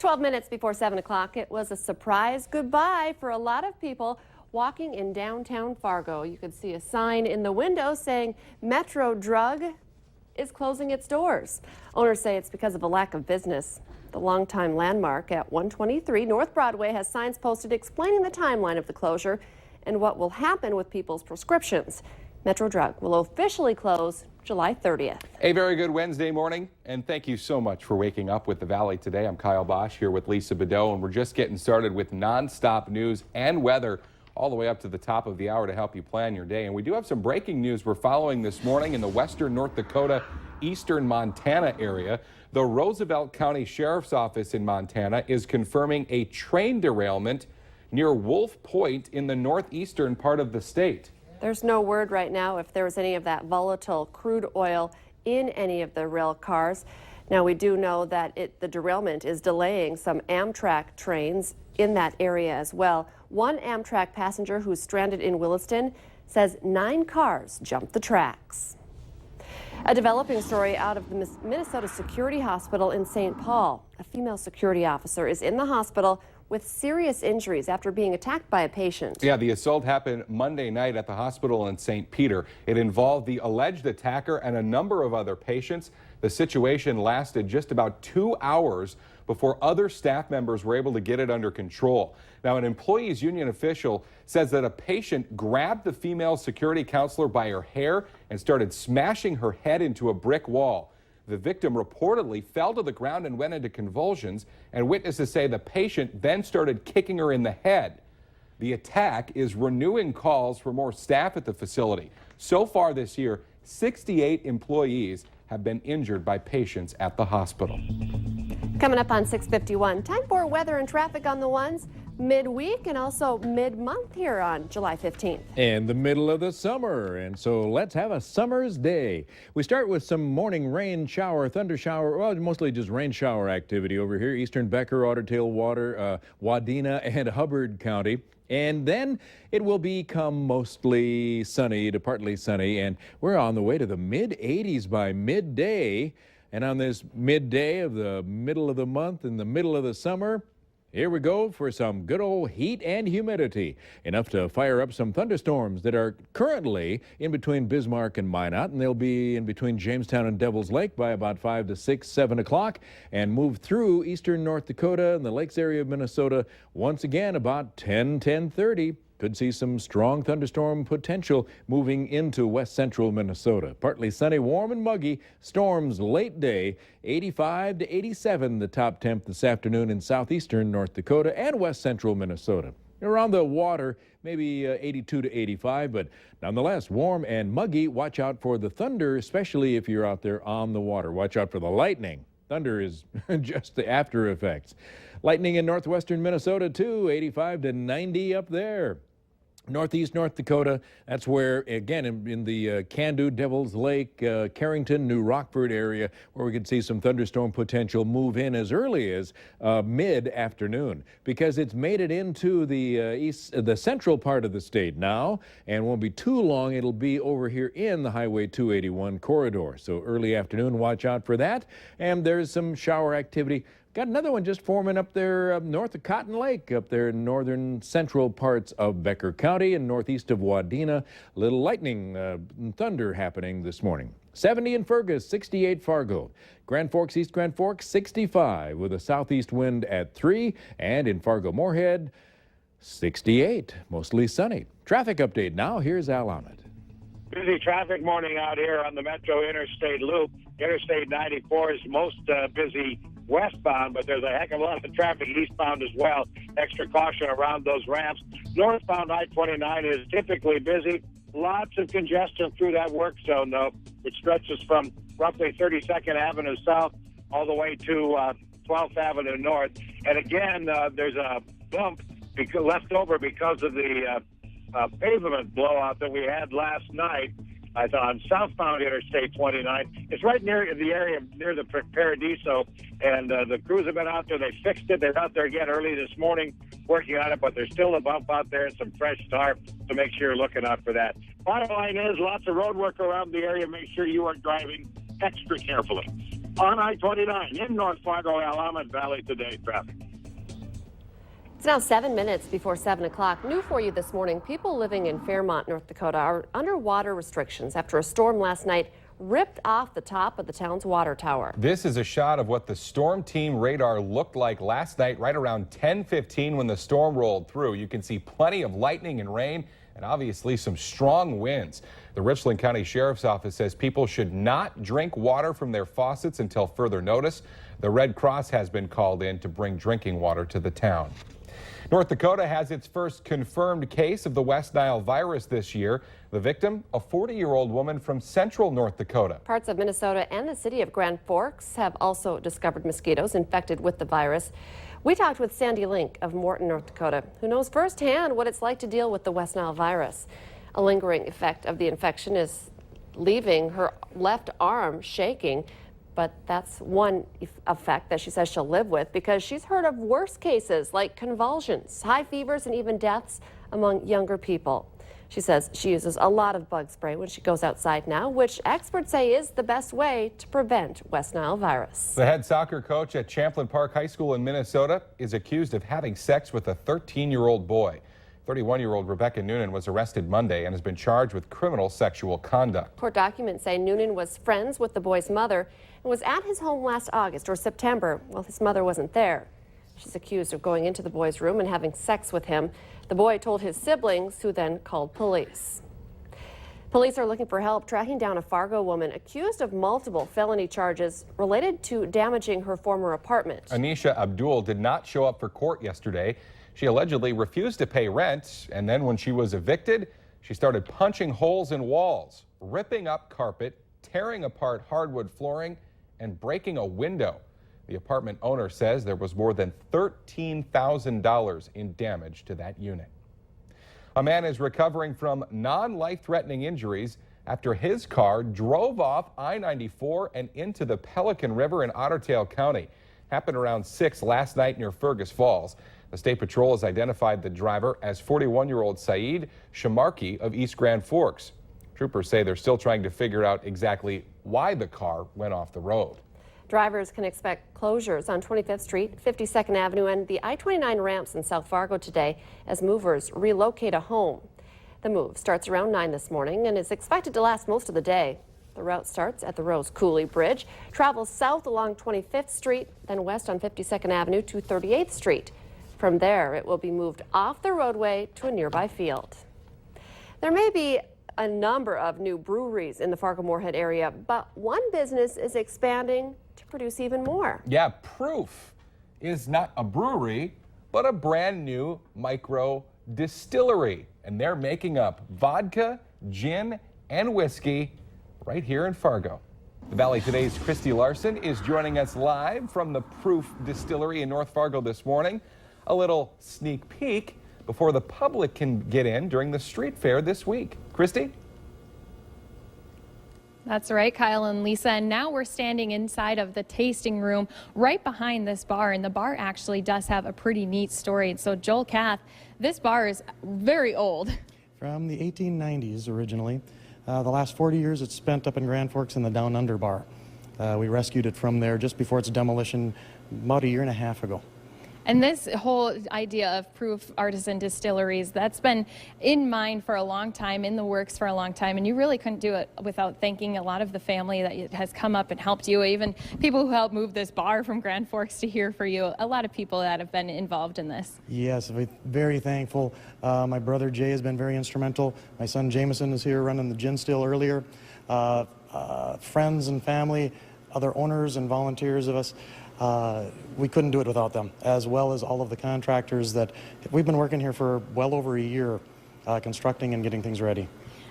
12 minutes before 7 o'clock, it was a surprise goodbye for a lot of people walking in downtown Fargo. You could see a sign in the window saying Metro Drug is closing its doors. Owners say it's because of a lack of business. The longtime landmark at 123 North Broadway has signs posted explaining the timeline of the closure and what will happen with people's prescriptions. Metro Drug will officially close July 30th. A very good Wednesday morning, and thank you so much for waking up with the Valley today. I'm Kyle Bosch here with Lisa Bedeau, and we're just getting started with non-stop news and weather all the way up to the top of the hour to help you plan your day. And we do have some breaking news we're following this morning in the western North Dakota, eastern Montana area. The Roosevelt County Sheriff's Office in Montana is confirming a train derailment near Wolf Point in the northeastern part of the state. There's no word right now if there was any of that volatile crude oil in any of the rail cars. Now, we do know that the derailment is delaying some Amtrak trains in that area as well. One Amtrak passenger who's stranded in Williston says 9 cars jumped the tracks. A developing story out of the Minnesota Security Hospital in St. Paul. A female security officer is in the hospital with serious injuries after being attacked by a patient. Yeah, the assault happened Monday night at the hospital in St. Peter. It involved the alleged attacker and a number of other patients. The situation lasted just about 2 hours before other staff members were able to get it under control. Now, an employees union official says that a patient grabbed the female security counselor by her hair and started smashing her head into a brick wall. The victim reportedly fell to the ground and went into convulsions, and witnesses say the patient then started kicking her in the head. The attack is renewing calls for more staff at the facility. So far this year, 68 employees have been injured by patients at the hospital. Coming up on 6:51, time for weather and traffic on the ones midweek and also mid-month here on July 15th. In the middle of the summer, and so let's have a summer's day. We start with some morning rain shower, thunder shower, well, mostly just rain shower activity over here, eastern Becker, Otter Tail Water, Wadena, and Hubbard County. And then it will become mostly sunny to partly sunny, and we're on the way to the mid-80s by midday. And on this midday of the middle of the month in the middle of the summer, here we go for some good old heat and humidity, enough to fire up some thunderstorms that are currently in between Bismarck and Minot, and they'll be in between Jamestown and Devil's Lake by about 5 to 6, 7 o'clock, and move through eastern North Dakota and the lakes area of Minnesota once again about 10:30. Could see some strong thunderstorm potential moving into west central Minnesota. Partly sunny, warm and muggy. Storms late day, 85 to 87 the top temp this afternoon in southeastern North Dakota and west central Minnesota. Around the water, maybe 82 to 85, but nonetheless warm and muggy. Watch out for the thunder, especially if you're out there on the water. Watch out for the lightning. Thunder is just the after effects. Lightning in northwestern Minnesota, too, 85 to 90 up there. Northeast North Dakota, that's where, again, in the Candu, Devil's Lake, Carrington, New Rockford area, where we could see some thunderstorm potential move in as early as mid-afternoon, because it's made it into the central part of the state now, and won't be too long. It'll be over here in the Highway 281 corridor. So early afternoon, watch out for that. And there's some shower activity. Got another one just forming up there north of Cotton Lake, up there in northern central parts of Becker County and northeast of Wadena. Little lightning and thunder happening this morning. 70 in Fergus, 68 Fargo. Grand Forks, East Grand Forks, 65 with a southeast wind at 3. And in Fargo-Moorhead, 68, mostly sunny. Traffic update now. Here's Al Ahmed. Busy traffic morning out here on the Metro Interstate Loop. Interstate 94 is most busy westbound, but there's a heck of a lot of traffic eastbound as well. Extra caution around those ramps. Northbound I-29 is typically busy. Lots of congestion through that work zone, though, which stretches from roughly 32nd Avenue South all the way to 12th Avenue North. And again, there's a bump left over because of the pavement blowout that we had last night. I thought on southbound Interstate 29. It's right near the area near the Paradiso, and the crews have been out there. They fixed it. They're out there again early this morning working on it, but there's still a bump out there and some fresh tar, so make sure you're looking out for that. Bottom line is lots of road work around the area. Make sure you are driving extra carefully. on I-29 in North Fargo, Willamette Valley today, traffic. It's now 7 minutes before 7 o'clock. New for you this morning, people living in Fairmont, North Dakota are under water restrictions after a storm last night ripped off the top of the town's water tower. This is a shot of what the storm team radar looked like last night, right around 10:15 when the storm rolled through. You can see plenty of lightning and rain and obviously some strong winds. The Richland County Sheriff's Office says people should not drink water from their faucets until further notice. The Red Cross has been called in to bring drinking water to the town. North Dakota has its first confirmed case of the West Nile virus this year. The victim, a 40-year-old woman from central North Dakota. Parts of Minnesota and the city of Grand Forks have also discovered mosquitoes infected with the virus. We talked with Sandy Link of Morton, North Dakota, who knows firsthand what it's like to deal with the West Nile virus. A lingering effect of the infection is leaving her left arm shaking. But that's one effect that she says she'll live with because she's heard of worse cases like convulsions, high fevers, and even deaths among younger people. She says she uses a lot of bug spray when she goes outside now, which experts say is the best way to prevent West Nile virus. The head soccer coach at Champlain Park High School in Minnesota is accused of having sex with a 13-year-old boy. 31-year-old Rebecca Noonan was arrested Monday and has been charged with criminal sexual conduct. Court documents say Noonan was friends with the boy's mother and was at his home last August or September while his mother wasn't there. She's accused of going into the boy's room and having sex with him. The boy told his siblings, who then called police. Police are looking for help tracking down a Fargo woman accused of multiple felony charges related to damaging her former apartment. Anisha Abdul did not show up for court yesterday. She allegedly refused to pay rent, and then when she was evicted, she started punching holes in walls, ripping up carpet, tearing apart hardwood flooring, and breaking a window. The apartment owner says there was more than $13,000 in damage to that unit. A man is recovering from non-life-threatening injuries after his car drove off I-94 and into the Pelican River in Otter Tail County. Happened around 6 last night near Fergus Falls. The State Patrol has identified the driver as 41-year-old Saeed Shamarki of East Grand Forks. Troopers say they're still trying to figure out exactly why the car went off the road. Drivers can expect closures on 25th Street, 52nd Avenue, and the I-29 ramps in South Fargo today as movers relocate a home. The move starts around 9 this morning and is expected to last most of the day. The route starts at the Rose Coulee Bridge, travels south along 25th Street, then west on 52nd Avenue to 38th Street. From there, it will be moved off the roadway to a nearby field. There may be a number of new breweries in the Fargo-Moorhead area, but one business is expanding to produce even more. Yeah, Proof is not a brewery, but a brand new micro distillery. And they're making up vodka, gin, and whiskey right here in Fargo. The Valley Today's Christy Larson is joining us live from the Proof Distillery in North Fargo this morning. A little sneak peek before the public can get in during the street fair this week. Christy? That's right, Kyle and Lisa. And now we're standing inside of the tasting room right behind this bar. And the bar actually does have a pretty neat story. So Joel Kath, this bar is very old. From the 1890s originally. The last 40 years it's spent up in Grand Forks in the Down Under bar. We rescued it from there just before its demolition about a year and a half ago. And this whole idea of Proof Artisan Distilleries, that's been in mind for a long time, in the works for a long time, and you really couldn't do it without thanking a lot of the family that has come up and helped you, even people who helped move this bar from Grand Forks to here for you, a lot of people that have been involved in this. Yes, we're very thankful. My brother Jay has been very instrumental. My son Jameson is here running the gin still earlier. Friends and family, other owners and volunteers of us. We couldn't do it without them, as well as all of the contractors that we've been working here for well over a year, constructing and getting things ready.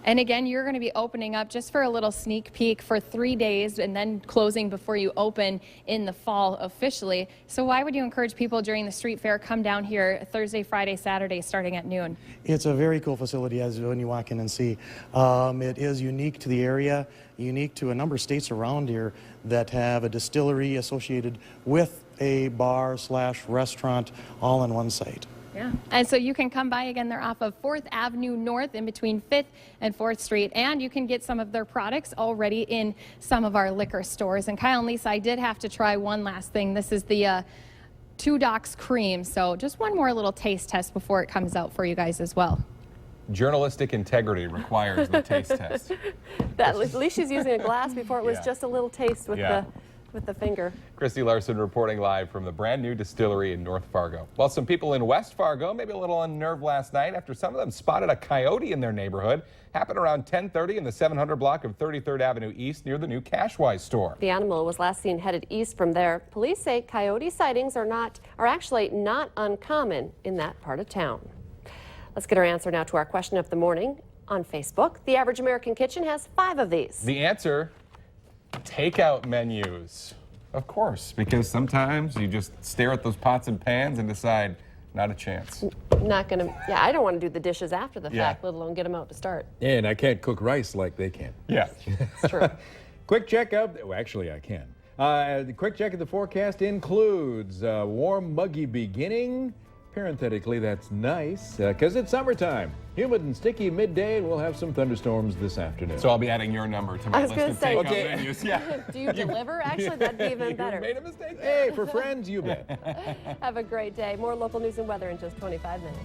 And again, you're going to be opening up just for a little sneak peek for 3 days and then closing before you open in the fall officially. So why would you encourage people during the street fair come down here Thursday, Friday, Saturday starting at noon? It's a very cool facility as when you walk in and see. It is unique to the area, unique to a number of states around here that have a distillery associated with a bar/restaurant all in one site. Yeah. And so you can come by again. They're off of 4th Avenue North in between 5th and 4th Street. And you can get some of their products already in some of our liquor stores. And Kyle and Lisa, I did have to try one last thing. This is the Two Docs Cream. So just one more little taste test before it comes out for you guys as well. Journalistic integrity requires the taste test. At least she's using a glass before it was Yeah. just a little taste with the finger. Christy Larson reporting live from the brand new distillery in North Fargo. Well, some people in West Fargo maybe a little unnerved last night after some of them spotted a coyote in their neighborhood. Happened around 10:30 in the 700 block of 33rd Avenue East near the new Cashwise store. The animal was last seen headed east from there. Police say coyote sightings are actually not uncommon in that part of town. Let's get our answer now to our question of the morning on Facebook. The average American kitchen has 5 of these. The answer, takeout menus. Of course, because sometimes you just stare at those pots and pans and decide, not a chance. Not gonna, I don't want to do the dishes after the Yeah. fact, let alone get them out to start. And I can't cook rice like they can. Yeah. It's true. Quick check of, well, actually I can. The quick check of the forecast includes warm, muggy beginning. Parenthetically, that's nice, because it's summertime. Humid and sticky midday, and we'll have some thunderstorms this afternoon. So I'll be adding your number to my I was list gonna of say, takeout Okay. menus. Yeah. Do you deliver? Actually, that'd be even You better. made a mistake. Hey, for friends, you bet. Have a great day. More local news and weather in just 25 minutes.